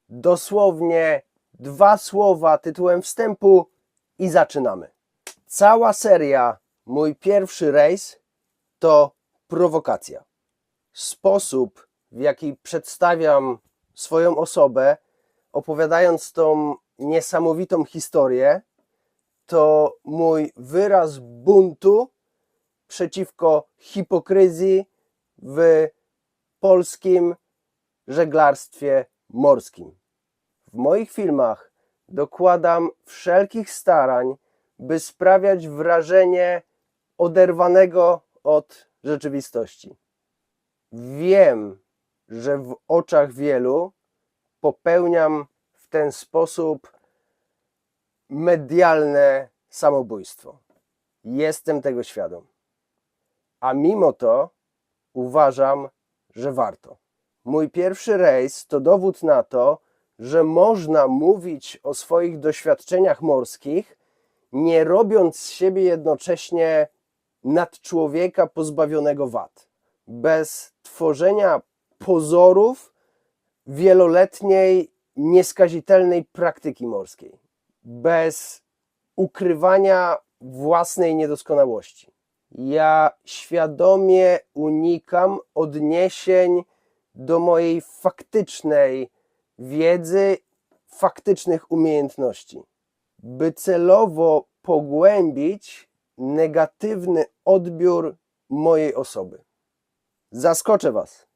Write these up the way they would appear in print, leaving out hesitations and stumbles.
Dosłownie 2 słowa tytułem wstępu i zaczynamy. Cała seria Mój pierwszy rejs to prowokacja. Sposób, w jaki przedstawiam swoją osobę, opowiadając tą niesamowitą historię, to mój wyraz buntu przeciwko hipokryzji w polskim żeglarstwie morskim. W moich filmach dokładam wszelkich starań, by sprawiać wrażenie oderwanego od rzeczywistości. Wiem, że w oczach wielu popełniam w ten sposób medialne samobójstwo. Jestem tego świadom. A mimo to uważam, że warto. Mój pierwszy rejs to dowód na to, że można mówić o swoich doświadczeniach morskich, nie robiąc z siebie jednocześnie nadczłowieka pozbawionego wad. Bez tworzenia pozorów wieloletniej, nieskazitelnej praktyki morskiej. Bez ukrywania własnej niedoskonałości. Ja świadomie unikam odniesień do mojej faktycznej wiedzy, faktycznych umiejętności, by celowo pogłębić negatywny odbiór mojej osoby. Zaskoczę Was.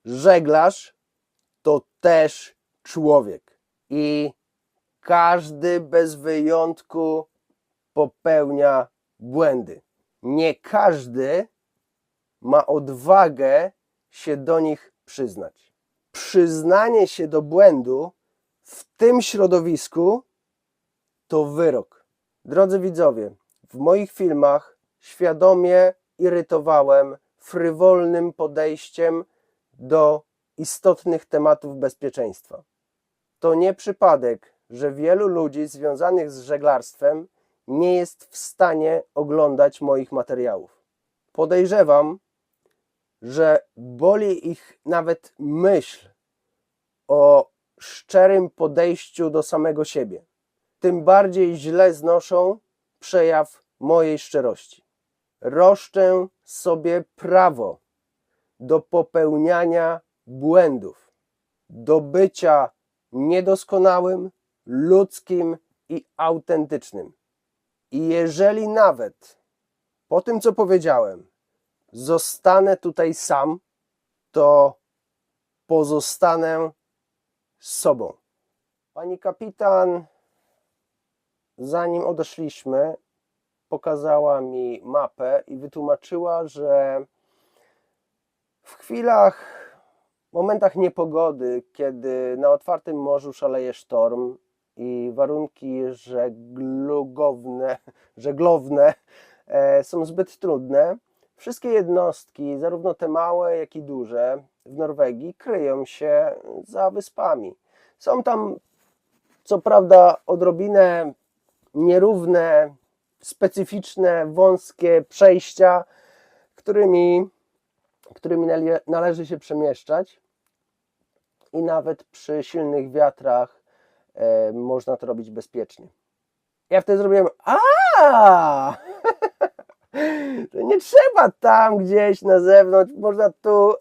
Żeglarz to też człowiek i każdy bez wyjątku popełnia błędy. Nie każdy ma odwagę się do nich przyznać. Przyznanie się do błędu w tym środowisku to wyrok. Drodzy widzowie, w moich filmach świadomie irytowałem frywolnym podejściem do istotnych tematów bezpieczeństwa. To nie przypadek, że wielu ludzi związanych z żeglarstwem nie jest w stanie oglądać moich materiałów. Podejrzewam, że boli ich nawet myśl o szczerym podejściu do samego siebie. Tym bardziej źle znoszą przejaw mojej szczerości. Roszczę sobie prawo do popełniania błędów, do bycia niedoskonałym, ludzkim i autentycznym. I jeżeli nawet po tym, co powiedziałem, zostanę tutaj sam, to pozostanę z sobą. Pani kapitan, zanim odeszliśmy, pokazała mi mapę i wytłumaczyła, że w momentach niepogody, kiedy na otwartym morzu szaleje sztorm i warunki żeglowne są zbyt trudne, wszystkie jednostki, zarówno te małe, jak i duże w Norwegii, kryją się za wyspami. Są tam co prawda odrobinę nierówne, specyficzne, wąskie przejścia, którymi należy się przemieszczać i nawet przy silnych wiatrach można to robić bezpiecznie. Ja wtedy zrobiłem to nie trzeba tam gdzieś na zewnątrz, można tu,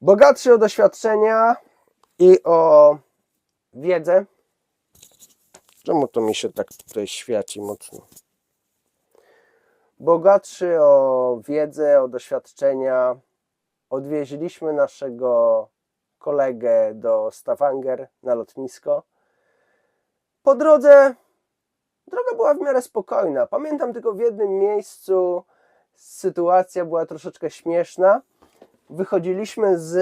Bogatszy o doświadczenia i o wiedzę. Czemu to mi się tak tutaj świeci mocno? Bogatszy o wiedzę, o doświadczenia, odwieźliśmy naszego kolegę do Stavanger na lotnisko. Po drodze droga była w miarę spokojna. Pamiętam tylko w jednym miejscu sytuacja była troszeczkę śmieszna. Wychodziliśmy z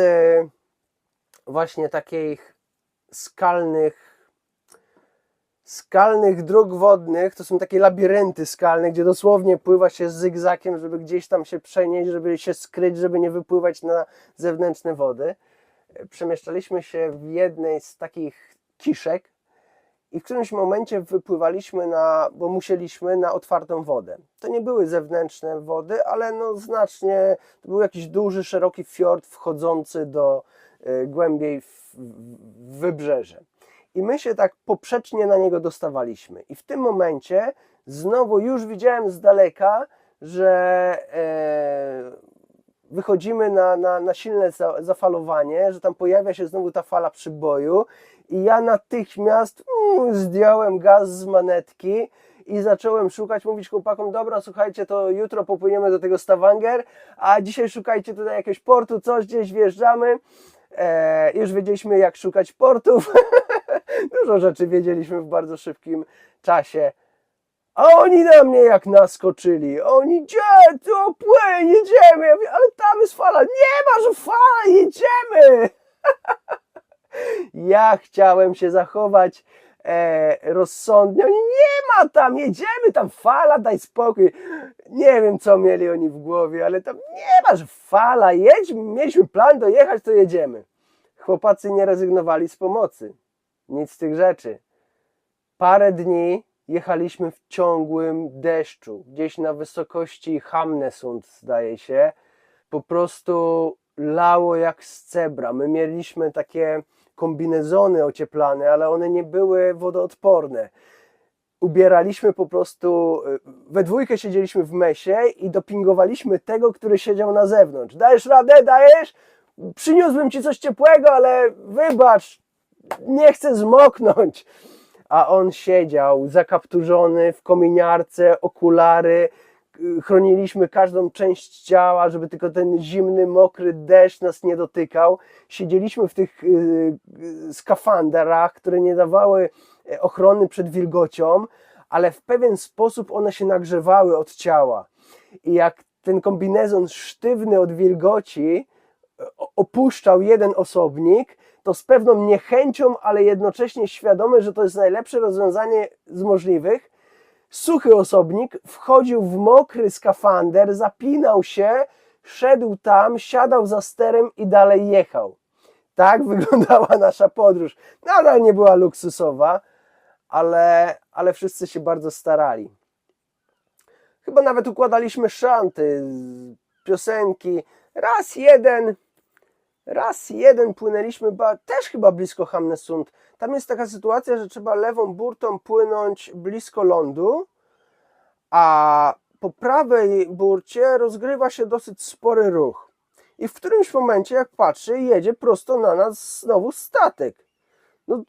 właśnie takich skalnych dróg wodnych. To są takie labirynty skalne, gdzie dosłownie pływa się z zygzakiem, żeby gdzieś tam się przenieść, żeby się skryć, żeby nie wypływać na zewnętrzne wody. Przemieszczaliśmy się w jednej z takich kiszek i w którymś momencie wypływaliśmy bo musieliśmy na otwartą wodę. To nie były zewnętrzne wody, ale no znacznie, to był jakiś duży, szeroki fiord wchodzący do głębiej w wybrzeże. I my się tak poprzecznie na niego dostawaliśmy. I w tym momencie znowu już widziałem z daleka, że wychodzimy na silne zafalowanie, że tam pojawia się znowu ta fala przyboju i ja natychmiast zdjąłem gaz z manetki i zacząłem szukać, mówić chłopakom, dobra, słuchajcie, to jutro popłyniemy do tego Stavanger, a dzisiaj szukajcie tutaj jakiegoś portu, coś gdzieś wjeżdżamy. Już wiedzieliśmy, jak szukać portów. Dużo rzeczy wiedzieliśmy w bardzo szybkim czasie. A oni na mnie jak naskoczyli. Oni, gdzie to płyń, jedziemy. Ja mówię, ale tam jest fala. Nie ma, że fala, jedziemy. Ja chciałem się zachować rozsądnie. Oni, nie ma tam, jedziemy, tam fala, daj spokój. Nie wiem, co mieli oni w głowie, ale tam nie ma, że fala, jedźmy, mieliśmy plan dojechać, to jedziemy. Chłopacy nie rezygnowali z pomocy. Nic z tych rzeczy. Parę dni jechaliśmy w ciągłym deszczu, gdzieś na wysokości Hamnesund, zdaje się. Po prostu lało jak z cebra. My mieliśmy takie kombinezony ocieplane, ale one nie były wodoodporne. Ubieraliśmy po prostu, we dwójkę siedzieliśmy w mesie i dopingowaliśmy tego, który siedział na zewnątrz. Dajesz radę? Dajesz? Przyniósłbym ci coś ciepłego, ale wybacz, nie chcę zmoknąć. A on siedział zakapturzony w kominiarce, okulary, chroniliśmy każdą część ciała, żeby tylko ten zimny, mokry deszcz nas nie dotykał. Siedzieliśmy w tych skafandrach, które nie dawały ochrony przed wilgocią, ale w pewien sposób one się nagrzewały od ciała. I jak ten kombinezon sztywny od wilgoci opuszczał jeden osobnik, to z pewną niechęcią, ale jednocześnie świadomy, że to jest najlepsze rozwiązanie z możliwych, suchy osobnik wchodził w mokry skafander, zapinał się, szedł tam, siadał za sterem i dalej jechał. Tak wyglądała nasza podróż. Nadal nie była luksusowa, ale wszyscy się bardzo starali. Chyba nawet układaliśmy szanty, piosenki. Raz jeden płynęliśmy, też chyba blisko Hamnesund. Tam jest taka sytuacja, że trzeba lewą burtą płynąć blisko lądu, a po prawej burcie rozgrywa się dosyć spory ruch. I w którymś momencie, jak patrzę, jedzie prosto na nas znowu statek. No,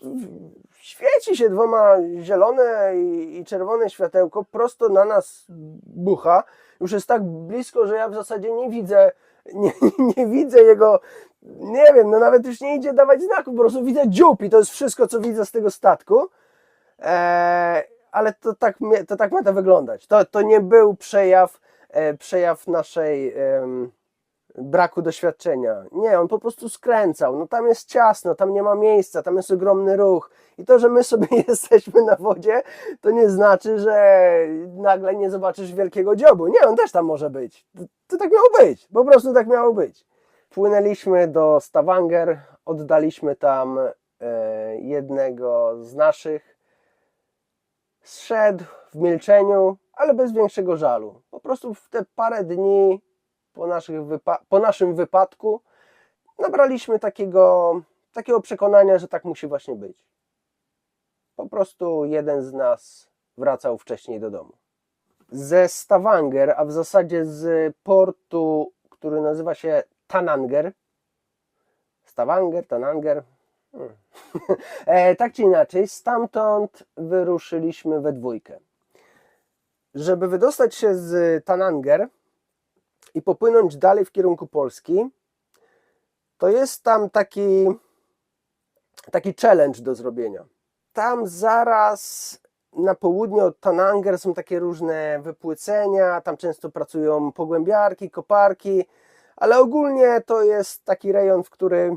świeci się dwoma zielone i czerwone światełko, prosto na nas bucha. Już jest tak blisko, że ja w zasadzie nie widzę, nie widzę jego, nie wiem, no nawet już nie idzie dawać znaku, po prostu widzę dziób i to jest wszystko, co widzę z tego statku. Ale to tak ma to wyglądać. To nie był przejaw naszej braku doświadczenia. Nie, on po prostu skręcał. No tam jest ciasno, tam nie ma miejsca, tam jest ogromny ruch. I to, że my sobie jesteśmy na wodzie, to nie znaczy, że nagle nie zobaczysz wielkiego dziobu. Nie, on też tam może być. To tak miało być. Po prostu tak miało być. Płynęliśmy do Stavanger, oddaliśmy tam jednego z naszych. Zszedł w milczeniu, ale bez większego żalu. Po prostu w te parę dni po naszym wypadku nabraliśmy takiego przekonania, że tak musi właśnie być. Po prostu jeden z nas wracał wcześniej do domu. Ze Stavanger, a w zasadzie z portu, który nazywa się Tananger. Tananger. Tak czy inaczej, stamtąd wyruszyliśmy we dwójkę. Żeby wydostać się z Tananger i popłynąć dalej w kierunku Polski, to jest tam taki challenge do zrobienia. Tam zaraz na południe od Tananger są takie różne wypłycenia, tam często pracują pogłębiarki, koparki, ale ogólnie to jest taki rejon, w który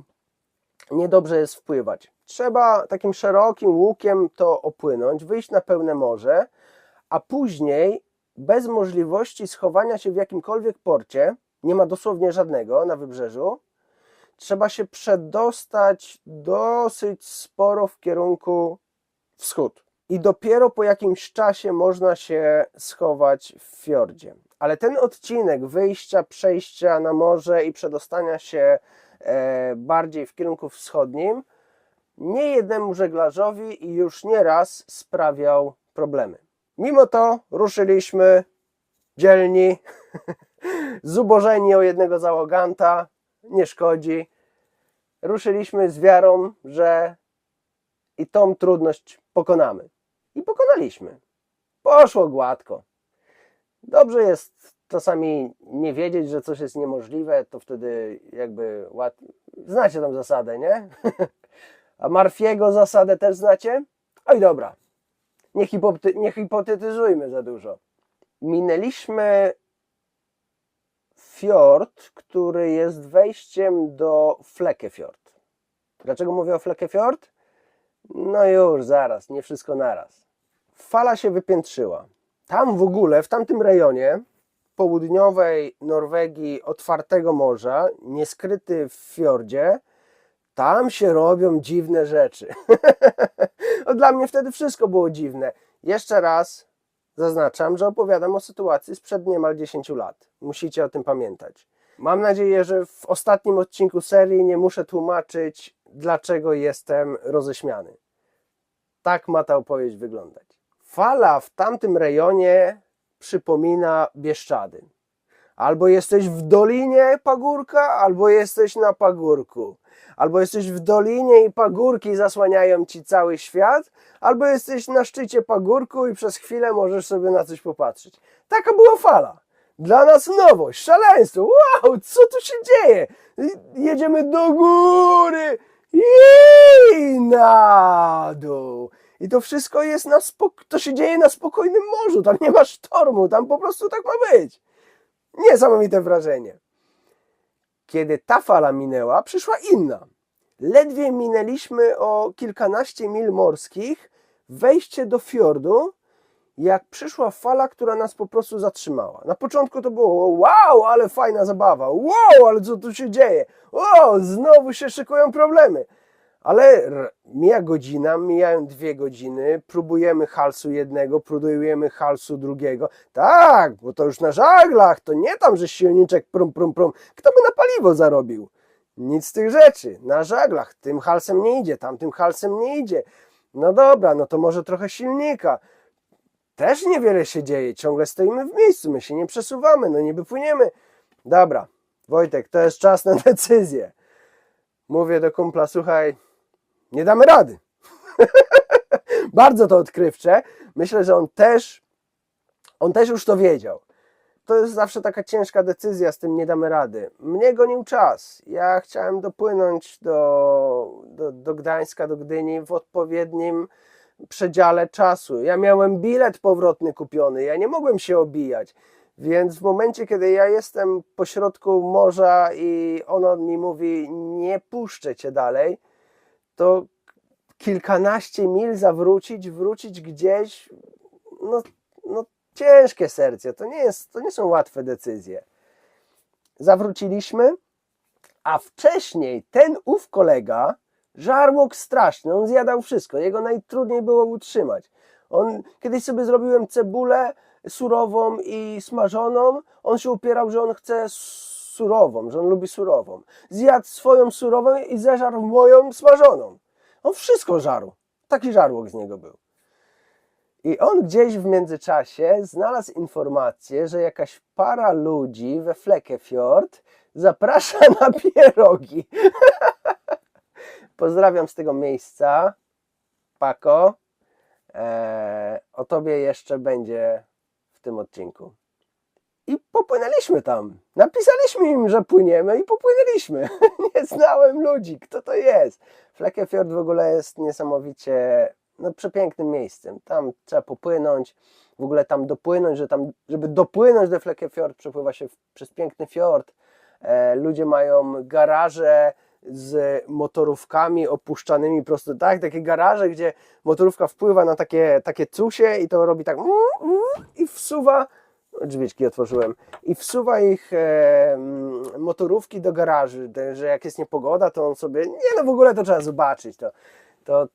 niedobrze jest wpływać. Trzeba takim szerokim łukiem to opłynąć, wyjść na pełne morze, a później bez możliwości schowania się w jakimkolwiek porcie, nie ma dosłownie żadnego na wybrzeżu, trzeba się przedostać dosyć sporo w kierunku wschód. i dopiero po jakimś czasie można się schować w fiordzie. Ale ten odcinek wyjścia, przejścia na morze i przedostania się bardziej w kierunku wschodnim niejednemu żeglarzowi i już nieraz sprawiał problemy. Mimo to ruszyliśmy dzielni, zubożeni o jednego załoganta, nie szkodzi. Ruszyliśmy z wiarą, że i tą trudność pokonamy. I pokonaliśmy. Poszło gładko. Dobrze jest czasami nie wiedzieć, że coś jest niemożliwe, to wtedy jakby łatwiej. Znacie tą zasadę, nie? A Murphy'ego zasadę też znacie? Oj dobra, nie hipotetyzujmy za dużo. Minęliśmy fiord, który jest wejściem do Flekkefjord. Dlaczego mówię o Flekkefjord? No już, zaraz, nie wszystko naraz. Fala się wypiętrzyła. Tam w ogóle, w tamtym rejonie południowej Norwegii, otwartego morza, nieskryty w fiordzie, tam się robią dziwne rzeczy. Dla mnie wtedy wszystko było dziwne. Jeszcze raz zaznaczam, że opowiadam o sytuacji sprzed niemal 10 lat. Musicie o tym pamiętać. Mam nadzieję, że w ostatnim odcinku serii nie muszę tłumaczyć, dlaczego jestem roześmiany. Tak ma ta opowieść wyglądać. Fala w tamtym rejonie przypomina Bieszczady. Albo jesteś w dolinie pagórka, albo jesteś na pagórku. Albo jesteś w dolinie i pagórki zasłaniają ci cały świat, albo jesteś na szczycie pagórku i przez chwilę możesz sobie na coś popatrzeć. Taka była fala. Dla nas nowość, szaleństwo. Wow, co tu się dzieje? Jedziemy do góry i na dół. I to wszystko jest to się dzieje na spokojnym morzu. Tam nie ma sztormu, tam po prostu tak ma być. Niesamowite wrażenie. Kiedy ta fala minęła, przyszła inna. Ledwie minęliśmy o kilkanaście mil morskich wejście do fiordu, jak przyszła fala, która nas po prostu zatrzymała. Na początku to było wow, ale fajna zabawa, wow, ale co tu się dzieje, o, znowu się szykują problemy. Ale mija godzina, mijają 2 godziny, próbujemy halsu jednego, próbujemy halsu drugiego. Tak, bo to już na żaglach, to nie tam, że silniczek prum, prum, prum. Kto by na paliwo zarobił? Nic z tych rzeczy. Na żaglach tym halsem nie idzie, tamtym halsem nie idzie. No dobra, no to może trochę silnika. Też niewiele się dzieje, ciągle stoimy w miejscu, my się nie przesuwamy, no niby płyniemy. Dobra, Wojtek, to jest czas na decyzję. Mówię do kumpla, słuchaj, nie damy rady. Bardzo to odkrywcze. Myślę, że on też już to wiedział. To jest zawsze taka ciężka decyzja z tym nie damy rady. Mnie gonił czas. Ja chciałem dopłynąć do Gdańska, do Gdyni w odpowiednim przedziale czasu. Ja miałem bilet powrotny kupiony, ja nie mogłem się obijać. Więc w momencie, kiedy ja jestem pośrodku morza i ono mi mówi, nie puszczę cię dalej, to kilkanaście mil wrócić gdzieś, no ciężkie serce, to nie są łatwe decyzje. Zawróciliśmy, a wcześniej ten kolega, żarłok straszny, on zjadał wszystko, jego najtrudniej było utrzymać. Kiedyś sobie zrobiłem cebulę surową i smażoną, on się upierał, że on chce surową, że on lubi surową. Zjadł swoją surową i zeżarł moją smażoną. On wszystko żarł. Taki żarłok z niego był. I on gdzieś w międzyczasie znalazł informację, że jakaś para ludzi we Flekkefjord zaprasza na pierogi. Pozdrawiam z tego miejsca. Pako. O tobie jeszcze będzie w tym odcinku. I popłynęliśmy tam. Napisaliśmy im, że płyniemy i popłynęliśmy. Nie znałem ludzi. Kto to jest? Flekkefjord w ogóle jest niesamowicie przepięknym miejscem. Tam trzeba popłynąć. W ogóle tam dopłynąć, żeby dopłynąć do Flekkefjord, przepływa się przez piękny fiord. Ludzie mają garaże z motorówkami opuszczanymi prosto tak, takie garaże, gdzie motorówka wpływa na takie cusie i to robi tak i wsuwa, drzwiczki otworzyłem, i wsuwa ich motorówki do garaży, że jak jest niepogoda, to on sobie, w ogóle to trzeba zobaczyć,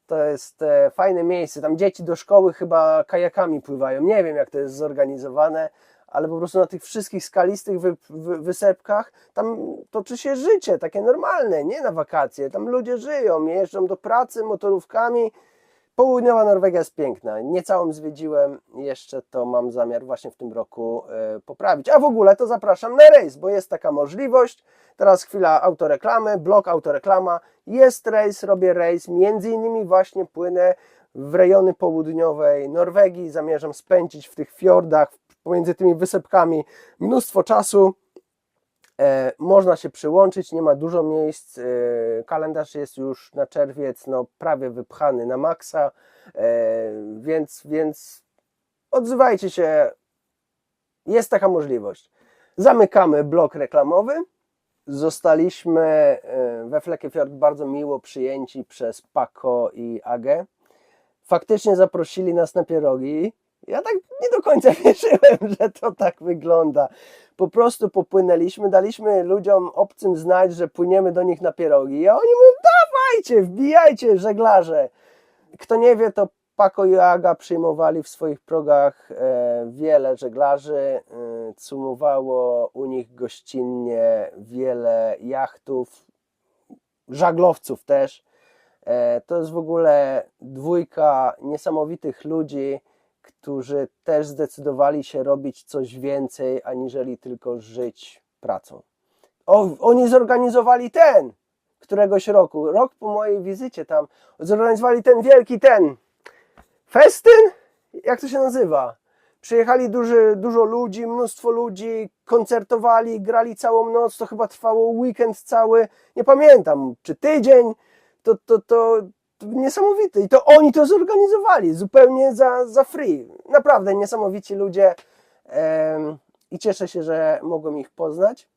To jest fajne miejsce. Tam dzieci do szkoły chyba kajakami pływają. Nie wiem, jak to jest zorganizowane, ale po prostu na tych wszystkich skalistych wysepkach tam toczy się życie, takie normalne, nie na wakacje. Tam ludzie żyją, jeżdżą do pracy motorówkami. Południowa Norwegia jest piękna. Nie całą zwiedziłem jeszcze, to mam zamiar właśnie w tym roku poprawić. A w ogóle to zapraszam na rejs, bo jest taka możliwość. Teraz chwila autoreklamy, blog autoreklama. Jest rejs, robię rejs. Między innymi właśnie płynę w rejony południowej Norwegii. Zamierzam spędzić w tych fiordach, pomiędzy tymi wysepkami mnóstwo czasu. Można się przyłączyć, nie ma dużo miejsc, kalendarz jest już na czerwiec prawie wypchany na maksa, więc odzywajcie się, jest taka możliwość. Zamykamy blok reklamowy. Zostaliśmy we Flekkefjord bardzo miło przyjęci przez Paco i Agę. Faktycznie zaprosili nas na pierogi. Ja tak nie do końca wierzyłem, że to tak wygląda. Po prostu popłynęliśmy, daliśmy ludziom obcym znać, że płyniemy do nich na pierogi. A oni mówią, dawajcie, wbijajcie żeglarze. Kto nie wie, to Paco i Aga przyjmowali w swoich progach wiele żeglarzy. Cumowało u nich gościnnie wiele jachtów, żaglowców też. To jest w ogóle dwójka niesamowitych ludzi, którzy też zdecydowali się robić coś więcej, aniżeli tylko żyć pracą. Oni zorganizowali któregoś roku, rok po mojej wizycie tam, zorganizowali wielki festyn? Jak to się nazywa? Przyjechali dużo ludzi, mnóstwo ludzi, koncertowali, grali całą noc, to chyba trwało weekend cały, nie pamiętam, czy tydzień, to niesamowite. I to oni to zorganizowali zupełnie za free. Naprawdę niesamowici ludzie i cieszę się, że mogłem ich poznać.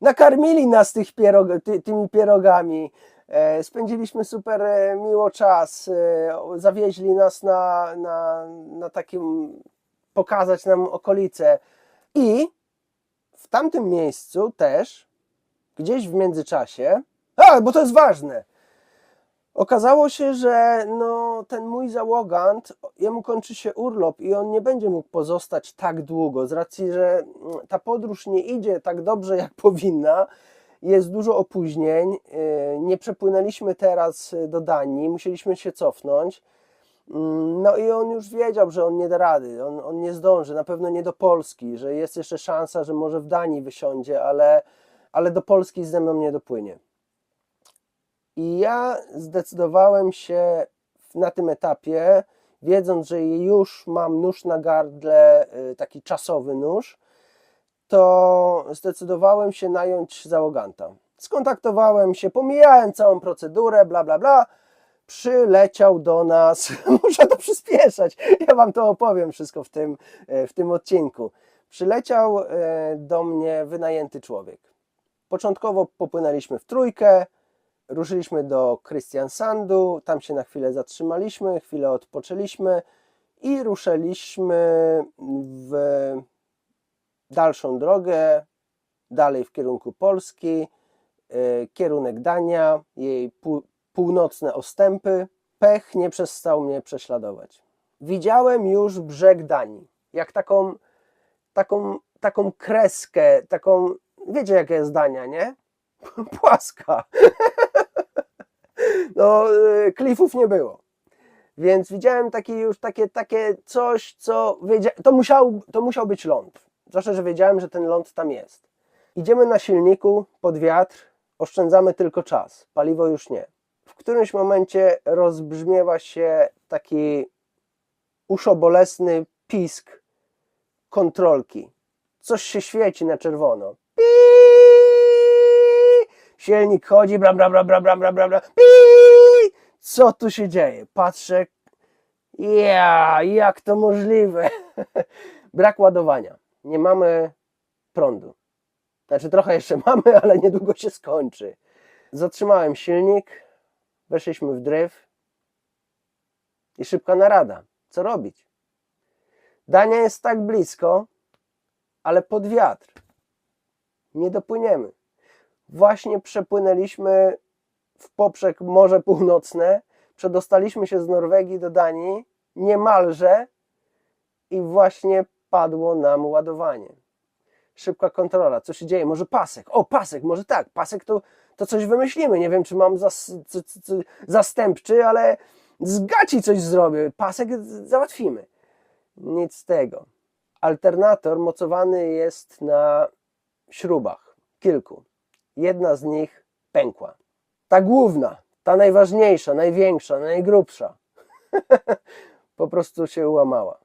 Nakarmili nas tymi pierogami. Spędziliśmy super miło czas. Zawieźli nas na takim, pokazać nam okolice. I w tamtym miejscu też, gdzieś w międzyczasie, bo to jest ważne, okazało się, że ten mój załogant, jemu kończy się urlop i on nie będzie mógł pozostać tak długo, z racji, że ta podróż nie idzie tak dobrze, jak powinna. Jest dużo opóźnień, nie przepłynęliśmy teraz do Danii, musieliśmy się cofnąć. I on już wiedział, że on nie da rady, on nie zdąży, na pewno nie do Polski, że jest jeszcze szansa, że może w Danii wysiądzie, ale do Polski ze mną nie dopłynie. I ja zdecydowałem się na tym etapie, wiedząc, że już mam nóż na gardle, taki czasowy nóż, to zdecydowałem się nająć załoganta. Skontaktowałem się, pomijałem całą procedurę, bla bla bla, przyleciał do nas, muszę to przyspieszać, ja wam to opowiem wszystko w tym odcinku. Przyleciał do mnie wynajęty człowiek. Początkowo popłynęliśmy w trójkę, ruszyliśmy do Kristiansandu, tam się na chwilę zatrzymaliśmy, chwilę odpoczęliśmy i ruszyliśmy w dalszą drogę, dalej w kierunku Polski, kierunek Dania, jej północne ostępy. Pech nie przestał mnie prześladować. Widziałem już brzeg Danii, jak taką kreskę, wiecie jaka jest Dania, nie? Płaska. Klifów nie było. Więc widziałem takie coś, co to musiał być ląd. Zwłaszcza, że wiedziałem, że ten ląd tam jest. Idziemy na silniku pod wiatr, oszczędzamy tylko czas, paliwo już nie. W którymś momencie rozbrzmiewa się taki uszobolesny pisk kontrolki. Coś się świeci na czerwono. Silnik chodzi, bla bla bla bla bla bla bla. Co tu się dzieje? Patrzę, jak to możliwe? Brak ładowania. Nie mamy prądu. Znaczy trochę jeszcze mamy, ale niedługo się skończy. Zatrzymałem silnik, weszliśmy w dryf i szybka narada. Co robić? Dania jest tak blisko, ale pod wiatr. Nie dopłyniemy. Właśnie przepłynęliśmy w poprzek Morze Północne, przedostaliśmy się z Norwegii do Danii niemalże i właśnie padło nam ładowanie. Szybka kontrola, co się dzieje? Może pasek? O, pasek, może tak, pasek to coś wymyślimy. Nie wiem, czy mam zastępczy, ale z gaci coś zrobię. Pasek załatwimy. Nic z tego. Alternator mocowany jest na śrubach. Kilku. Jedna z nich pękła. Ta główna, ta najważniejsza, największa, najgrubsza. Po prostu się ułamała.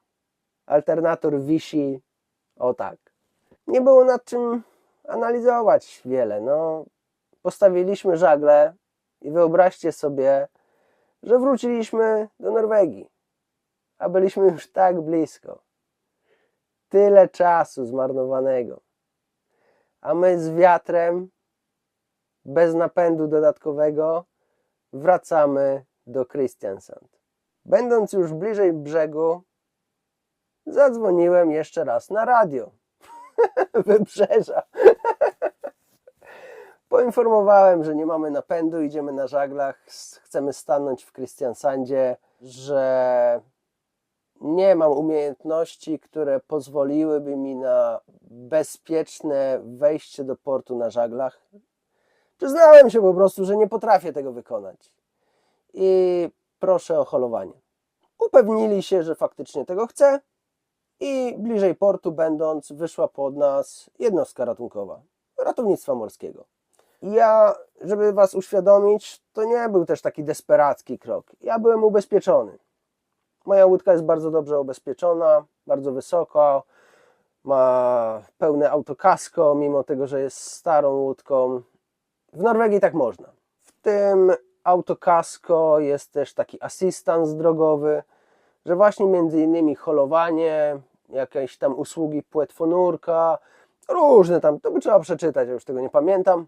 Alternator wisi o tak. Nie było nad czym analizować wiele. No, postawiliśmy żagle i wyobraźcie sobie, że wróciliśmy do Norwegii. A byliśmy już tak blisko. Tyle czasu zmarnowanego. A my z wiatrem, bez napędu dodatkowego, wracamy do Kristiansand. Będąc już bliżej brzegu, zadzwoniłem jeszcze raz na radio Wybrzeża. Poinformowałem, że nie mamy napędu, idziemy na żaglach, chcemy stanąć w Kristiansandzie, że nie mam umiejętności, które pozwoliłyby mi na bezpieczne wejście do portu na żaglach. Przyznałem się po prostu, że nie potrafię tego wykonać. I proszę o holowanie. Upewnili się, że faktycznie tego chcę i bliżej portu będąc wyszła pod nas jednostka ratunkowa, ratownictwa morskiego. Ja, żeby was uświadomić, to nie był też taki desperacki krok. Ja byłem ubezpieczony. Moja łódka jest bardzo dobrze ubezpieczona, bardzo wysoko, ma pełne autokasko, mimo tego, że jest starą łódką. W Norwegii tak można. W tym autokasko jest też taki asystans drogowy, że właśnie między innymi holowanie, jakieś tam usługi płetwonurka, różne tam, to by trzeba przeczytać, ja już tego nie pamiętam.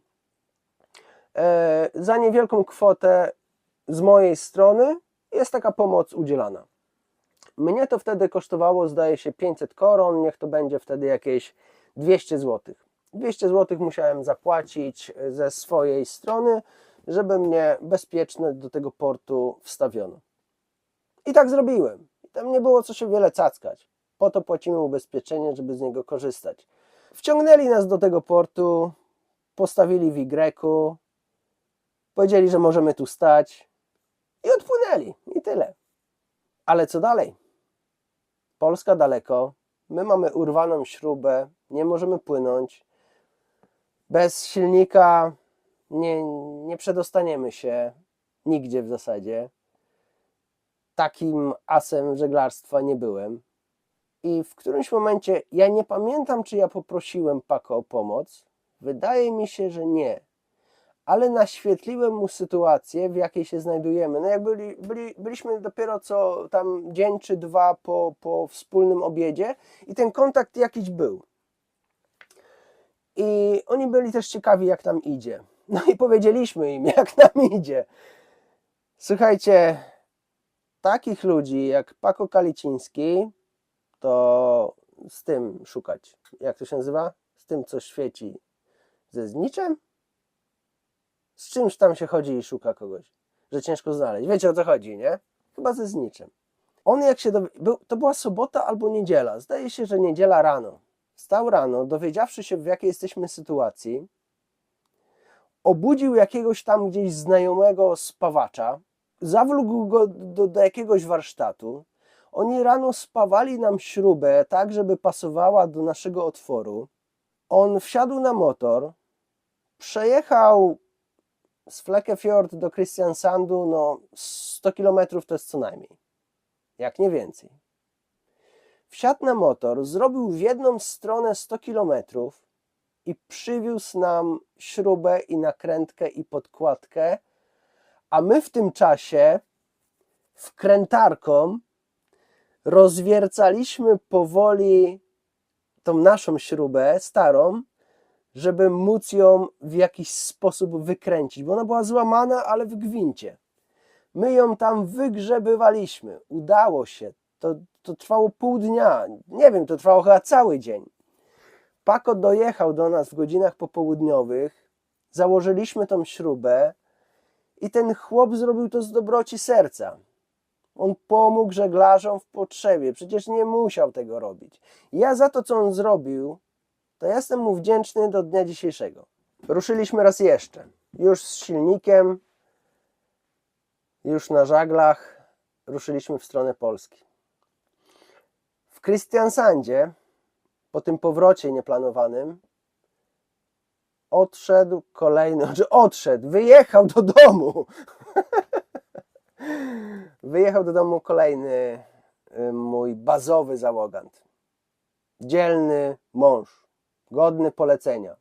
Za niewielką kwotę z mojej strony jest taka pomoc udzielana. Mnie to wtedy kosztowało, zdaje się, 500 koron, niech to będzie wtedy jakieś 200 zł. 200 zł musiałem zapłacić ze swojej strony, żeby mnie bezpiecznie do tego portu wstawiono. I tak zrobiłem. I tam nie było co się wiele cackać. Po to płacimy ubezpieczenie, żeby z niego korzystać. Wciągnęli nas do tego portu, postawili w Y, powiedzieli, że możemy tu stać i odpłynęli. I tyle. Ale co dalej? Polska daleko, my mamy urwaną śrubę, nie możemy płynąć. Bez silnika nie przedostaniemy się nigdzie w zasadzie. Takim asem żeglarstwa nie byłem. I w którymś momencie, ja nie pamiętam, czy ja poprosiłem Paco o pomoc. Wydaje mi się, że nie. Ale naświetliłem mu sytuację, w jakiej się znajdujemy. No jak byliśmy dopiero co tam dzień czy dwa po wspólnym obiedzie i ten kontakt jakiś był. I oni byli też ciekawi, jak nam idzie. No i powiedzieliśmy im, jak nam idzie. Słuchajcie, takich ludzi jak Paco Kaliciński, to z tym szukać. Jak to się nazywa? Z tym, co świeci. Ze zniczem? Z czymś tam się chodzi i szuka kogoś, że ciężko znaleźć. Wiecie, o co chodzi, nie? Chyba ze zniczem. On jak się to była sobota albo niedziela. Zdaje się, że niedziela rano. Wstał rano, dowiedziawszy się, w jakiej jesteśmy sytuacji, obudził jakiegoś tam gdzieś znajomego spawacza, zawlókł go do jakiegoś warsztatu. Oni rano spawali nam śrubę tak, żeby pasowała do naszego otworu. On wsiadł na motor, przejechał z Flekkefjord do Kristiansandu, no 100 km to jest co najmniej, jak nie więcej. Wsiadł na motor, zrobił w jedną stronę 100 km i przywiózł nam śrubę i nakrętkę i podkładkę, a my w tym czasie wkrętarką rozwiercaliśmy powoli tą naszą śrubę starą, żeby móc ją w jakiś sposób wykręcić, bo ona była złamana, ale w gwincie. My ją tam wygrzebywaliśmy. Udało się. To trwało pół dnia. Nie wiem, to trwało chyba cały dzień. Paco dojechał do nas w godzinach popołudniowych, założyliśmy tą śrubę I ten chłop zrobił to z dobroci serca. On pomógł żeglarzom w potrzebie. Przecież nie musiał tego robić. Ja za to, co on zrobił, to ja jestem mu wdzięczny do dnia dzisiejszego. Ruszyliśmy raz jeszcze. Już z silnikiem, już na żaglach. Ruszyliśmy w stronę Polski. W Kristiansandzie, po tym powrocie nieplanowanym, wyjechał do domu. Wyjechał do domu kolejny mój bazowy załogant. Dzielny mąż, godny polecenia.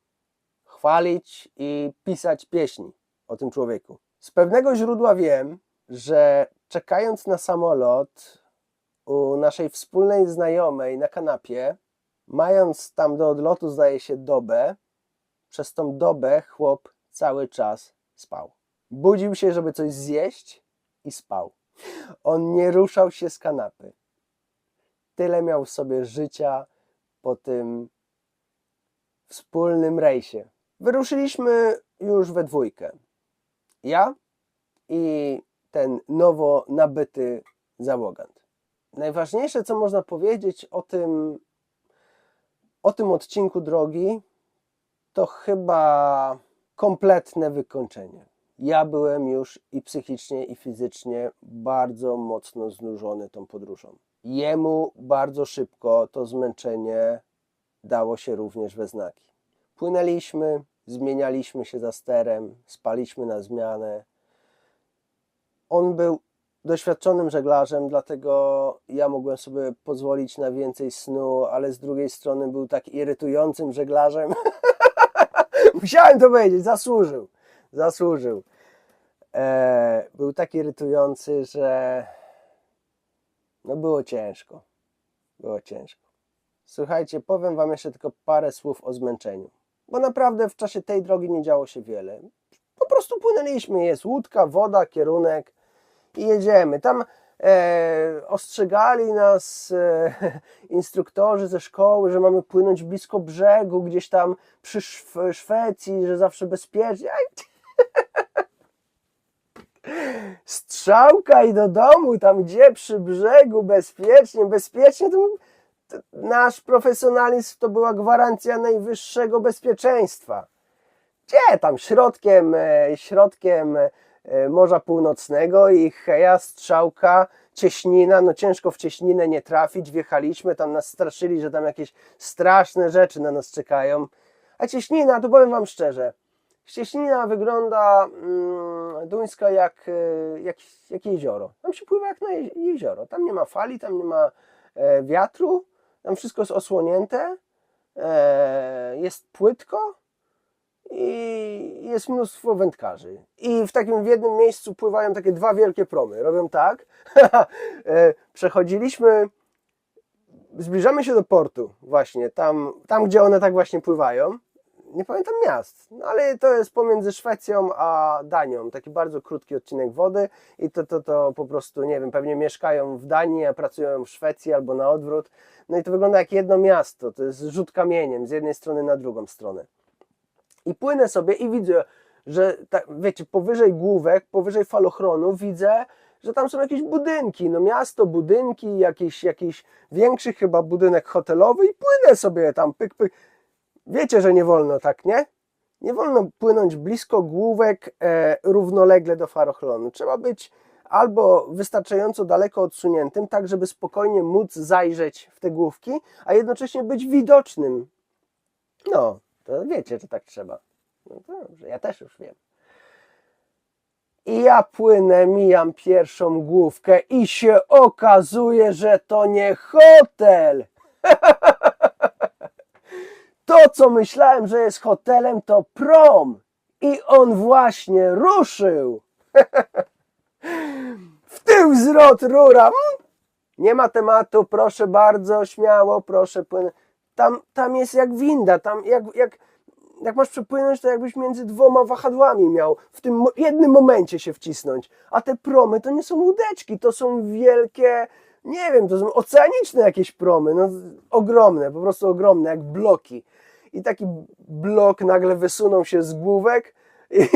Chwalić i pisać pieśni o tym człowieku. Z pewnego źródła wiem, że czekając na samolot u naszej wspólnej znajomej na kanapie, mając tam do odlotu, zdaje się, dobę, przez tą dobę chłop cały czas spał. Budził się, żeby coś zjeść i spał. On nie ruszał się z kanapy. Tyle miał w sobie życia po tym wspólnym rejsie. Wyruszyliśmy już we dwójkę. Ja i ten nowo nabyty załogant. Najważniejsze, co można powiedzieć o tym odcinku drogi, to chyba kompletne wykończenie. Ja byłem już i psychicznie, i fizycznie bardzo mocno znużony tą podróżą. Jemu bardzo szybko to zmęczenie dało się również we znaki. Płynęliśmy, zmienialiśmy się za sterem, spaliśmy na zmianę. On był doświadczonym żeglarzem, dlatego ja mogłem sobie pozwolić na więcej snu, ale z drugiej strony był tak irytującym żeglarzem. Musiałem to powiedzieć, zasłużył. Był tak irytujący, że no było ciężko. Słuchajcie, powiem wam jeszcze tylko parę słów o zmęczeniu. Bo naprawdę w czasie tej drogi nie działo się wiele. Po prostu płynęliśmy, jest łódka, woda, kierunek i jedziemy. Tam ostrzegali nas instruktorzy ze szkoły, że mamy płynąć blisko brzegu, gdzieś tam przy Szwecji, że zawsze bezpiecznie. Strzałka i do domu, tam gdzie przy brzegu, bezpiecznie, to nasz profesjonalizm to była gwarancja najwyższego bezpieczeństwa. Gdzie tam środkiem Morza Północnego i heja, strzałka, cieśnina, no ciężko w cieśninę nie trafić, wjechaliśmy, tam nas straszyli, że tam jakieś straszne rzeczy na nas czekają. A cieśnina, to powiem wam szczerze, cieśnina wygląda duńska jak jezioro. Tam się pływa jak na jezioro. Tam nie ma fali, tam nie ma wiatru, tam wszystko jest osłonięte, jest płytko i jest mnóstwo wędkarzy. I w jednym miejscu pływają takie dwa wielkie promy. Robią tak. Przechodziliśmy, zbliżamy się do portu właśnie, tam gdzie one tak właśnie pływają. Nie pamiętam miast, no ale to jest pomiędzy Szwecją a Danią, taki bardzo krótki odcinek wody i to po prostu, nie wiem, pewnie mieszkają w Danii, a pracują w Szwecji albo na odwrót. No i to wygląda jak jedno miasto, to jest rzut kamieniem z jednej strony na drugą stronę. I płynę sobie i widzę, że tak, wiecie, powyżej główek, powyżej falochronu widzę, że tam są jakieś budynki, no miasto, budynki, jakiś większy chyba budynek hotelowy i płynę sobie tam, pyk. Wiecie, że nie wolno tak, nie? Nie wolno płynąć blisko główek równolegle do falochronu. Trzeba być albo wystarczająco daleko odsuniętym, tak żeby spokojnie móc zajrzeć w te główki, a jednocześnie być widocznym. No, to wiecie, że tak trzeba. No to dobrze, ja też już wiem. I ja płynę, mijam pierwszą główkę i się okazuje, że to nie hotel. To, co myślałem, że jest hotelem, to prom. I on właśnie ruszył. W tył zwrot rura. Nie ma tematu, proszę bardzo, śmiało, proszę płynąć. Tam jest jak winda, tam jak masz przepłynąć, to jakbyś między dwoma wahadłami miał w tym jednym momencie się wcisnąć. A te promy to nie są łódeczki, to są wielkie, nie wiem, to są oceaniczne jakieś promy, no ogromne, po prostu ogromne, jak bloki. I taki blok nagle wysunął się z główek i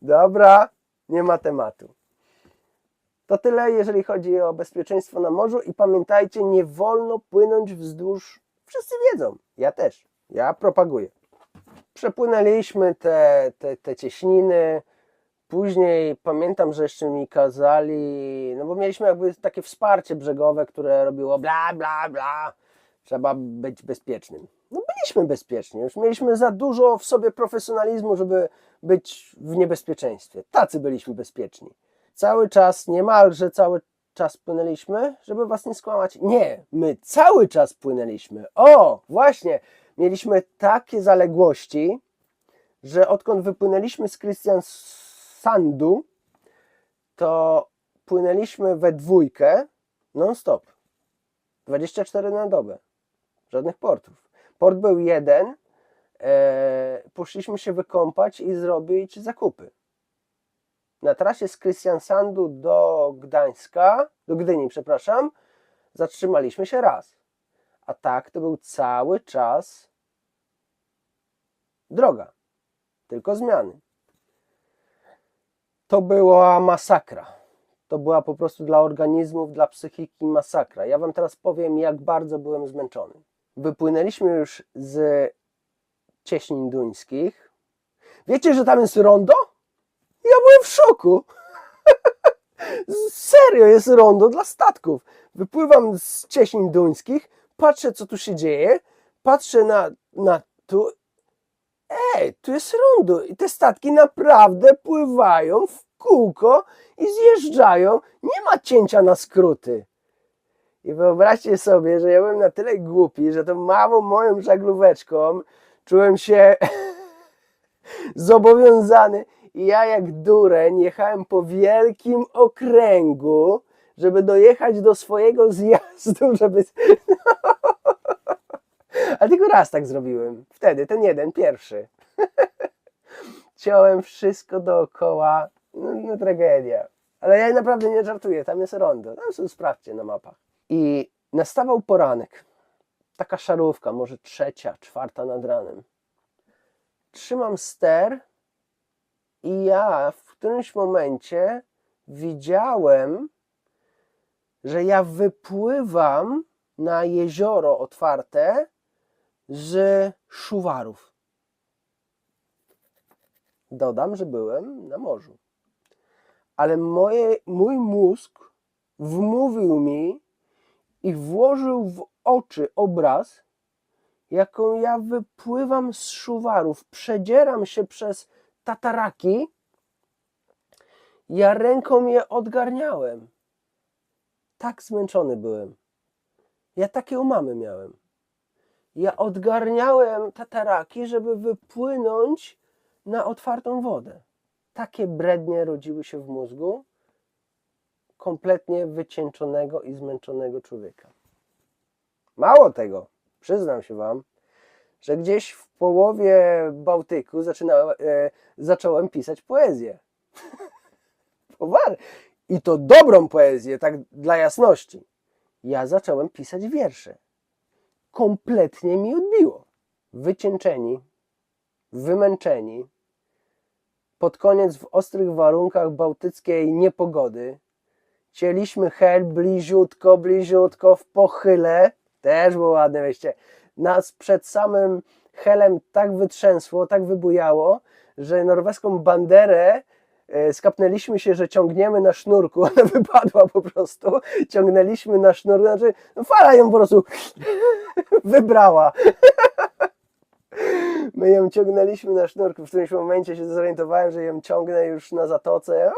Dobra, nie ma tematu. To tyle, jeżeli chodzi o bezpieczeństwo na morzu i pamiętajcie, nie wolno płynąć wzdłuż, wszyscy wiedzą, ja też, ja propaguję. Przepłynęliśmy te cieśniny, później pamiętam, że jeszcze mi kazali, no bo mieliśmy jakby takie wsparcie brzegowe, które robiło bla bla bla, trzeba być bezpiecznym. No byliśmy bezpieczni, już mieliśmy za dużo w sobie profesjonalizmu, żeby być w niebezpieczeństwie. Tacy byliśmy bezpieczni. Cały czas, niemalże cały czas płynęliśmy, żeby was nie skłamać. Nie, my cały czas płynęliśmy. O, właśnie, mieliśmy takie zaległości, że odkąd wypłynęliśmy z Kristiansandu, to płynęliśmy we dwójkę non-stop. 24 na dobę. Żadnych portów. Port był jeden, poszliśmy się wykąpać i zrobić zakupy. Na trasie z Kristiansandu do Gdańska, do Gdyni, przepraszam, zatrzymaliśmy się raz. A tak to był cały czas droga. Tylko zmiany. To była masakra. To była po prostu dla organizmów, dla psychiki masakra. Ja wam teraz powiem, jak bardzo byłem zmęczony. Wypłynęliśmy już z Cieśnin Duńskich. Wiecie, że tam jest rondo? Ja byłem w szoku. Serio, jest rondo dla statków. Wypływam z Cieśnin Duńskich, patrzę, co tu się dzieje, patrzę na tu. Tu jest rondo i te statki naprawdę pływają w kółko i zjeżdżają. Nie ma cięcia na skróty. I wyobraźcie sobie, że ja byłem na tyle głupi, że tą małą moją żaglóweczką czułem się zobowiązany i ja jak dureń jechałem po wielkim okręgu, żeby dojechać do swojego zjazdu, żeby... Ale tylko raz tak zrobiłem. Wtedy, ten jeden, pierwszy. Ciąłem wszystko dookoła. No tragedia. Ale ja naprawdę nie żartuję, tam jest rondo. Tam sobie sprawdźcie na mapach. I nastawał poranek. Taka szarówka, może 3, 4 nad ranem. Trzymam ster i ja w którymś momencie widziałem, że ja wypływam na jezioro otwarte z Szuwarów. Dodam, że byłem na morzu. Ale mój mózg wmówił mi i włożył w oczy obraz, jaką ja wypływam z Szuwarów, przedzieram się przez tataraki, ja ręką je odgarniałem. Tak zmęczony byłem. Ja takie umamy miałem. Ja odgarniałem tataraki, żeby wypłynąć na otwartą wodę. Takie brednie rodziły się w mózgu kompletnie wycieńczonego i zmęczonego człowieka. Mało tego, przyznam się wam, że gdzieś w połowie Bałtyku zacząłem pisać poezję. I to dobrą poezję, tak dla jasności. Ja zacząłem pisać wiersze. Kompletnie mi odbiło. Wycieńczeni, wymęczeni, pod koniec w ostrych warunkach bałtyckiej niepogody, cięliśmy hel bliziutko w pochyle, też było ładne, wiecie, nas przed samym helem tak wytrzęsło, tak wybujało, że norweską banderę skapnęliśmy się, że ciągniemy na sznurku, ona wypadła po prostu, ciągnęliśmy na sznurku, znaczy fala ją po prostu wybrała. My ją ciągnęliśmy na sznurku, w którymś momencie się zorientowałem, że ją ciągnę już na zatoce.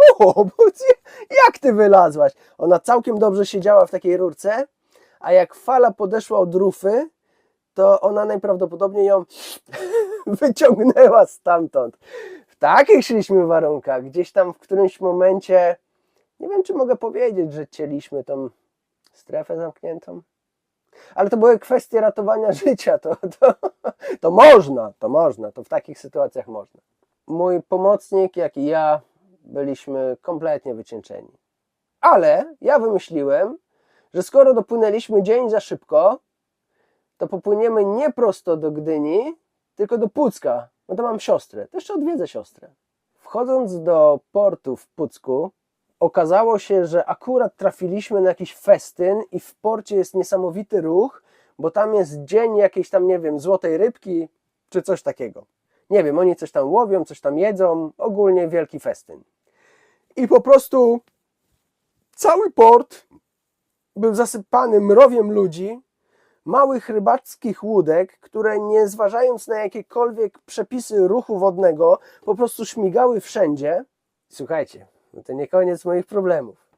Jak ty wylazłaś? Ona całkiem dobrze siedziała w takiej rurce, a jak fala podeszła od rufy, to ona najprawdopodobniej ją wyciągnęła stamtąd. W takich szliśmy warunkach. Gdzieś tam w którymś momencie, nie wiem czy mogę powiedzieć, że cięliśmy tą strefę zamkniętą. Ale to były kwestie ratowania życia. To można, to w takich sytuacjach można. Mój pomocnik, jak i ja, byliśmy kompletnie wycieńczeni. Ale ja wymyśliłem, że skoro dopłynęliśmy dzień za szybko, to popłyniemy nie prosto do Gdyni, tylko do Pucka. No to mam siostrę, to jeszcze odwiedzę siostrę. Wchodząc do portu w Pucku, okazało się, że akurat trafiliśmy na jakiś festyn i w porcie jest niesamowity ruch, bo tam jest dzień jakiejś tam, nie wiem, złotej rybki czy coś takiego. Nie wiem, oni coś tam łowią, coś tam jedzą, ogólnie wielki festyn. I po prostu cały port był zasypany mrowiem ludzi, małych rybackich łódek, które nie zważając na jakiekolwiek przepisy ruchu wodnego, po prostu śmigały wszędzie. Słuchajcie, no to nie koniec moich problemów.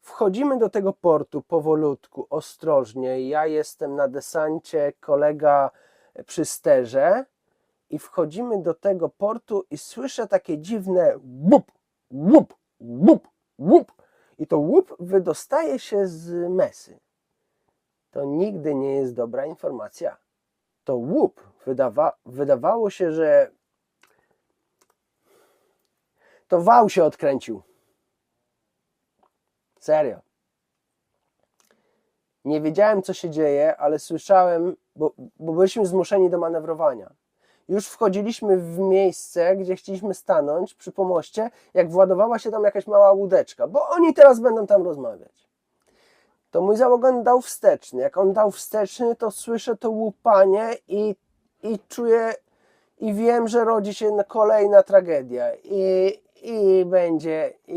Wchodzimy do tego portu powolutku, ostrożnie. Ja jestem na desancie, kolega przy sterze i wchodzimy do tego portu i słyszę takie dziwne łup, łup, łup, łup. I to łup wydostaje się z mesy. To nigdy nie jest dobra informacja. To łup wydawało się, że to wał się odkręcił. Serio. Nie wiedziałem, co się dzieje, ale słyszałem, bo byliśmy zmuszeni do manewrowania. Już wchodziliśmy w miejsce, gdzie chcieliśmy stanąć przy pomoście, jak władowała się tam jakaś mała łódeczka, bo oni teraz będą tam rozmawiać. To mój załogan dał wsteczny. Jak on dał wsteczny, to słyszę to łupanie i czuję, i wiem, że rodzi się kolejna tragedia i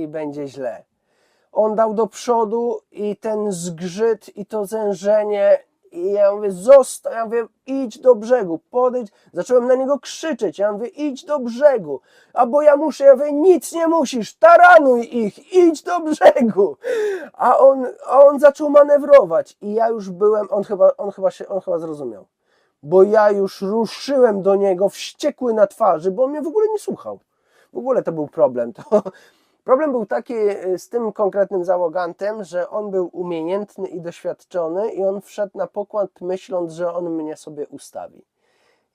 będzie źle. On dał do przodu i ten zgrzyt i to zężenie i ja mówię, zostań, ja mówię, idź do brzegu, podejdź. Zacząłem na niego krzyczeć, ja mówię, idź do brzegu, albo ja muszę, ja mówię, nic nie musisz, taranuj ich, idź do brzegu. A on zaczął manewrować i ja już byłem, on chyba zrozumiał, bo ja już ruszyłem do niego wściekły na twarzy, bo on mnie w ogóle nie słuchał. W ogóle to był problem. Problem był taki z tym konkretnym załogantem, że on był umiejętny i doświadczony i on wszedł na pokład myśląc, że on mnie sobie ustawi.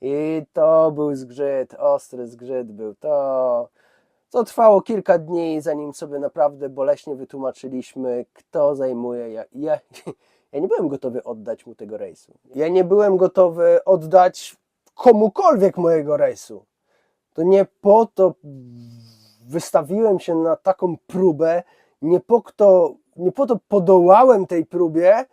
I to był zgrzyt, ostry zgrzyt był. To trwało kilka dni, zanim sobie naprawdę boleśnie wytłumaczyliśmy, kto zajmuje. Ja nie byłem gotowy oddać mu tego rejsu. Ja nie byłem gotowy oddać komukolwiek mojego rejsu. To nie po to wystawiłem się na taką próbę, nie po to podołałem tej próbie,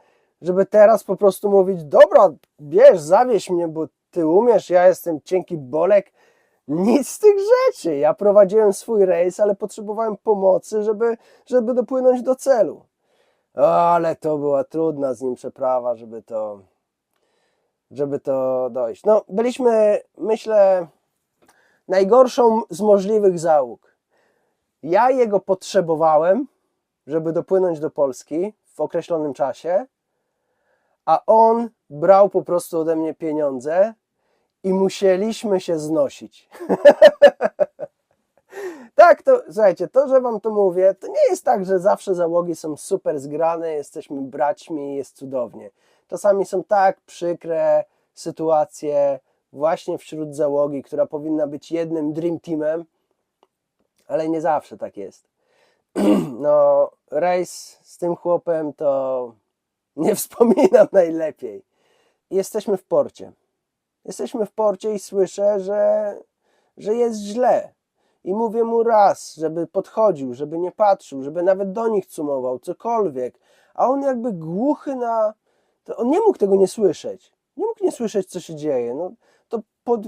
żeby teraz po prostu mówić, dobra, bierz, zawieź mnie, bo ty umiesz, ja jestem cienki bolek. Nic z tych rzeczy. Ja prowadziłem swój rejs, ale potrzebowałem pomocy, żeby dopłynąć do celu. Ale to była trudna z nim przeprawa, żeby to dojść. No, byliśmy, myślę, najgorszą z możliwych załóg. Ja jego potrzebowałem, żeby dopłynąć do Polski w określonym czasie, a on brał po prostu ode mnie pieniądze i musieliśmy się znosić. Tak, to słuchajcie, to, że wam to mówię, to nie jest tak, że zawsze załogi są super zgrane, jesteśmy braćmi, jest cudownie. Czasami są tak przykre sytuacje właśnie wśród załogi, która powinna być jednym dream teamem, ale nie zawsze tak jest. No, rejs z tym chłopem to nie wspominam najlepiej. Jesteśmy w porcie. Jesteśmy w porcie i słyszę, że jest źle. I mówię mu raz, żeby podchodził, żeby nie patrzył, żeby nawet do nich cumował, cokolwiek. A on jakby głuchy na... To on nie mógł tego nie słyszeć. Nie mógł nie słyszeć, co się dzieje. No, to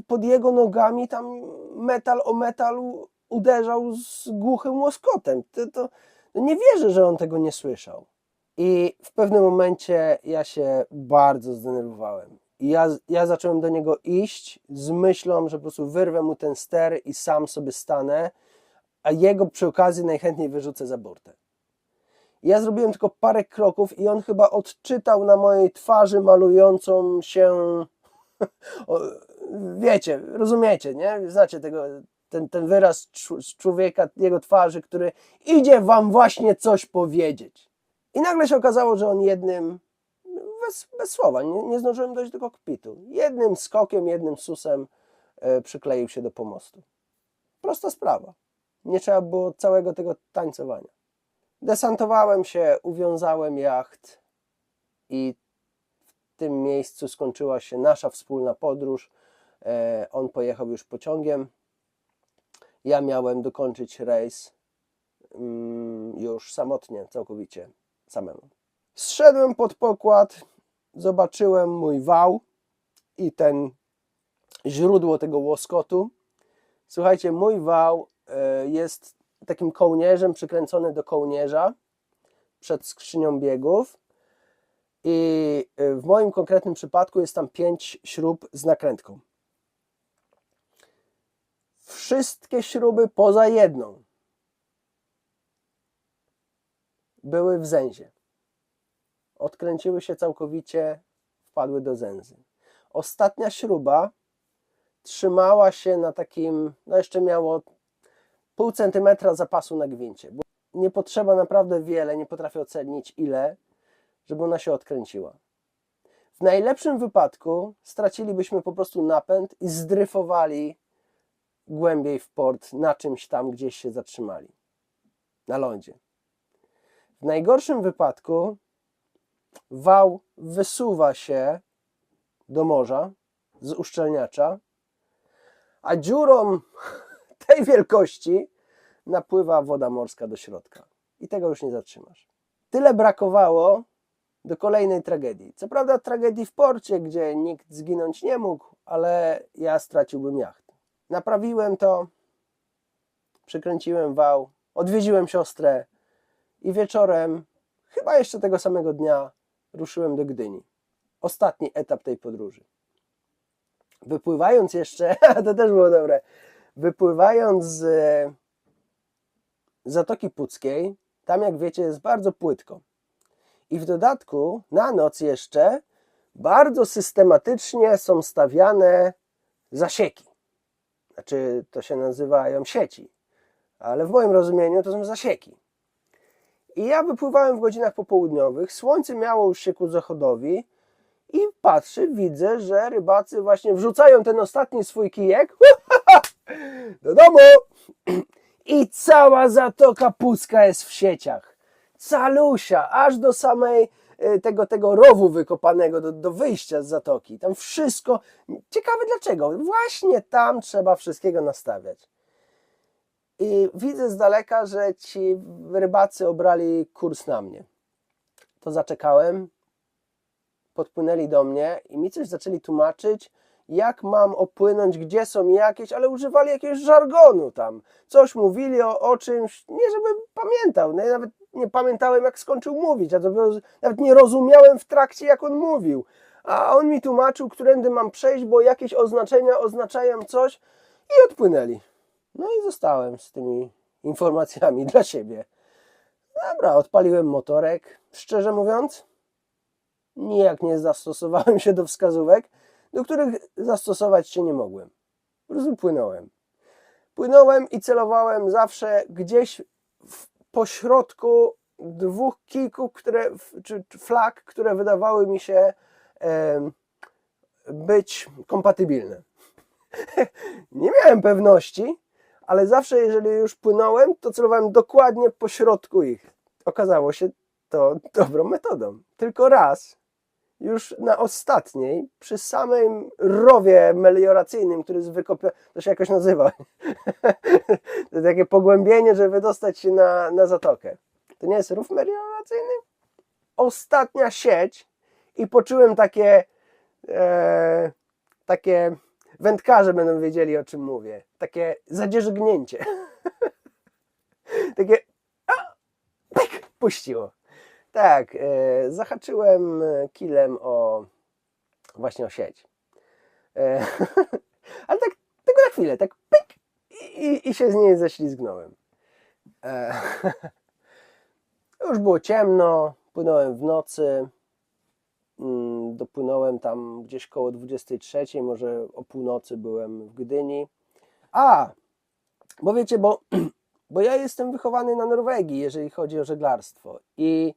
pod jego nogami tam metal o metal uderzał z głuchym łoskotem. To nie wierzę, że on tego nie słyszał. I w pewnym momencie ja się bardzo zdenerwowałem. I ja zacząłem do niego iść z myślą, że po prostu wyrwę mu ten ster i sam sobie stanę, a jego przy okazji najchętniej wyrzucę za burtę. I ja zrobiłem tylko parę kroków i on chyba odczytał na mojej twarzy malującą się, wiecie, rozumiecie, nie? Znacie ten wyraz człowieka, jego twarzy, który idzie wam właśnie coś powiedzieć. I nagle się okazało, że on jednym, bez słowa, nie zdążyłem dojść do kokpitu, jednym skokiem, jednym susem przykleił się do pomostu. Prosta sprawa. Nie trzeba było całego tego tańcowania. Desantowałem się, uwiązałem jacht i w tym miejscu skończyła się nasza wspólna podróż. On pojechał już pociągiem. ja miałem dokończyć rejs już samotnie, całkowicie samemu. Zszedłem pod pokład, zobaczyłem mój wał i ten źródło tego łoskotu. Słuchajcie, mój wał jest takim kołnierzem przykręcony do kołnierza przed skrzynią biegów i w moim konkretnym przypadku jest tam 5 śrub z nakrętką. Wszystkie śruby poza jedną były w zęzie. Odkręciły się całkowicie, wpadły do zęzy. Ostatnia śruba trzymała się na takim, no jeszcze miało pół centymetra zapasu na gwincie. Bo nie potrzeba naprawdę wiele, nie potrafię ocenić ile, żeby ona się odkręciła. W najlepszym wypadku stracilibyśmy po prostu napęd i zdryfowali głębiej w port, na czymś tam gdzieś się zatrzymali. Na lądzie. W najgorszym wypadku wał wysuwa się do morza z uszczelniacza, a dziurą tej wielkości napływa woda morska do środka. I tego już nie zatrzymasz. Tyle brakowało do kolejnej tragedii. Co prawda tragedii w porcie, gdzie nikt zginąć nie mógł, ale ja straciłbym jacht. Naprawiłem to, przykręciłem wał, odwiedziłem siostrę i wieczorem, chyba jeszcze tego samego dnia, ruszyłem do Gdyni. Ostatni etap tej podróży. Wypływając jeszcze, to też było dobre, wypływając z Zatoki Puckiej, tam jak wiecie jest bardzo płytko. I w dodatku na noc jeszcze bardzo systematycznie są stawiane zasieki. Znaczy to się nazywają sieci, ale w moim rozumieniu to są zasieki. I ja wypływałem w godzinach popołudniowych, słońce miało już się ku zachodowi i patrzę, widzę, że rybacy właśnie wrzucają ten ostatni swój kijek do domu i cała Zatoka Pucka jest w sieciach. Calusia, aż do samej tego rowu wykopanego do wyjścia z zatoki. Tam wszystko, ciekawe dlaczego, właśnie tam trzeba wszystkiego nastawiać. I widzę z daleka, że ci rybacy obrali kurs na mnie. To zaczekałem, podpłynęli do mnie i mi coś zaczęli tłumaczyć, jak mam opłynąć, gdzie są jakieś, ale używali jakiegoś żargonu tam. Coś mówili o czymś, nie żebym pamiętał, ja nawet nie pamiętałem jak skończył mówić, nawet nie rozumiałem w trakcie jak on mówił. A on mi tłumaczył, którędy mam przejść, bo jakieś oznaczenia oznaczają coś i odpłynęli. No i zostałem z tymi informacjami dla siebie. Dobra, odpaliłem motorek. Szczerze mówiąc, nijak nie zastosowałem się do wskazówek, do których zastosować się nie mogłem. Po prostu płynąłem. Płynąłem i celowałem zawsze gdzieś pośrodku dwóch kijków, czy flag, które wydawały mi się być kompatybilne. Nie miałem pewności, ale zawsze jeżeli już płynąłem, to celowałem dokładnie po środku ich. Okazało się to dobrą metodą. Tylko raz, już na ostatniej, przy samym rowie melioracyjnym, który jest wykopiony, to się jakoś nazywa, to takie pogłębienie, żeby wydostać się na zatokę. To nie jest rów melioracyjny? Ostatnia sieć i poczułem takie wędkarze będą wiedzieli, o czym mówię. Takie zadzierzgnięcie. Takie pyk, puściło. Tak, zahaczyłem kilem właśnie o sieć. Ale tak, tylko na chwilę, tak pyk i się z niej ześlizgnąłem. Już było ciemno, płynąłem w nocy. Dopłynąłem tam gdzieś koło 23, może o północy byłem w Gdyni. Bo wiecie, bo ja jestem wychowany na Norwegii, jeżeli chodzi o żeglarstwo. I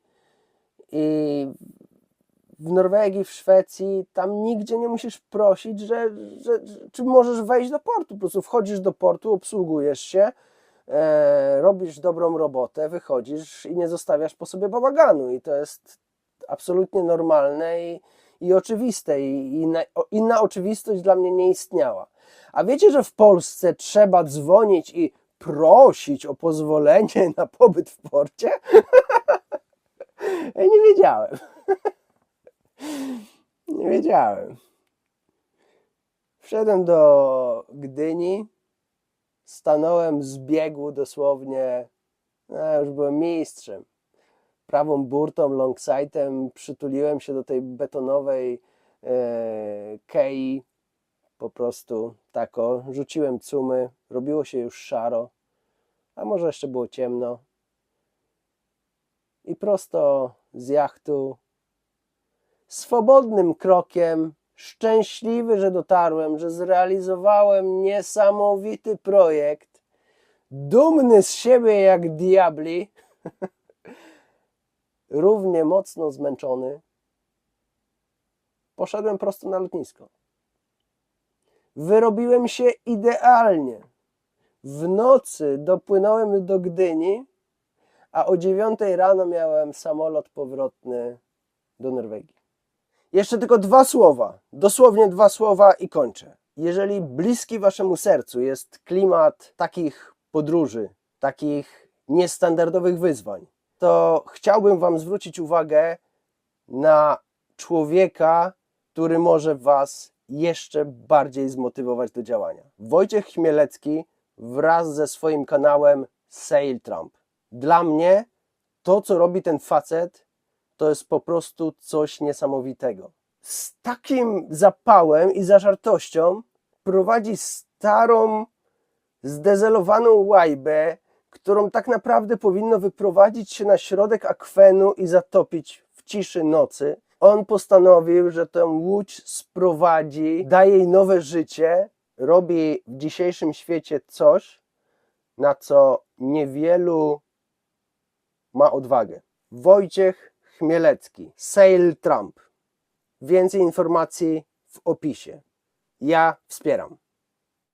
w Norwegii, w Szwecji, tam nigdzie nie musisz prosić, czy możesz wejść do portu. Po prostu wchodzisz do portu, obsługujesz się, robisz dobrą robotę, wychodzisz i nie zostawiasz po sobie bałaganu. I to jest absolutnie normalne i i oczywiste i inna oczywistość dla mnie nie istniała. A wiecie, że w Polsce trzeba dzwonić i prosić o pozwolenie na pobyt w porcie? Ja nie wiedziałem. Nie wiedziałem. Wszedłem do Gdyni, stanąłem z biegu dosłownie, już byłem mistrzem. Prawą burtą, longsightem przytuliłem się do tej betonowej kei, po prostu tako, rzuciłem cumy, robiło się już szaro, a może jeszcze było ciemno. I prosto z jachtu, swobodnym krokiem, szczęśliwy, że dotarłem, że zrealizowałem niesamowity projekt, dumny z siebie jak diabli, równie mocno zmęczony, poszedłem prosto na lotnisko. Wyrobiłem się idealnie. W nocy dopłynąłem do Gdyni, a o 9 rano miałem samolot powrotny do Norwegii. Jeszcze tylko 2 słowa, dosłownie 2 słowa i kończę. Jeżeli bliski waszemu sercu jest klimat takich podróży, takich niestandardowych wyzwań, to chciałbym wam zwrócić uwagę na człowieka, który może was jeszcze bardziej zmotywować do działania. Wojciech Chmielecki wraz ze swoim kanałem Sail Trump. Dla mnie to, co robi ten facet, to jest po prostu coś niesamowitego. Z takim zapałem i zażartością prowadzi starą, zdezelowaną łajbę, którą tak naprawdę powinno wyprowadzić się na środek akwenu i zatopić w ciszy nocy. On postanowił, że tę łódź sprowadzi, da jej nowe życie, robi w dzisiejszym świecie coś, na co niewielu ma odwagę. Wojciech Chmielecki, Sail Trump. Więcej informacji w opisie. Ja wspieram.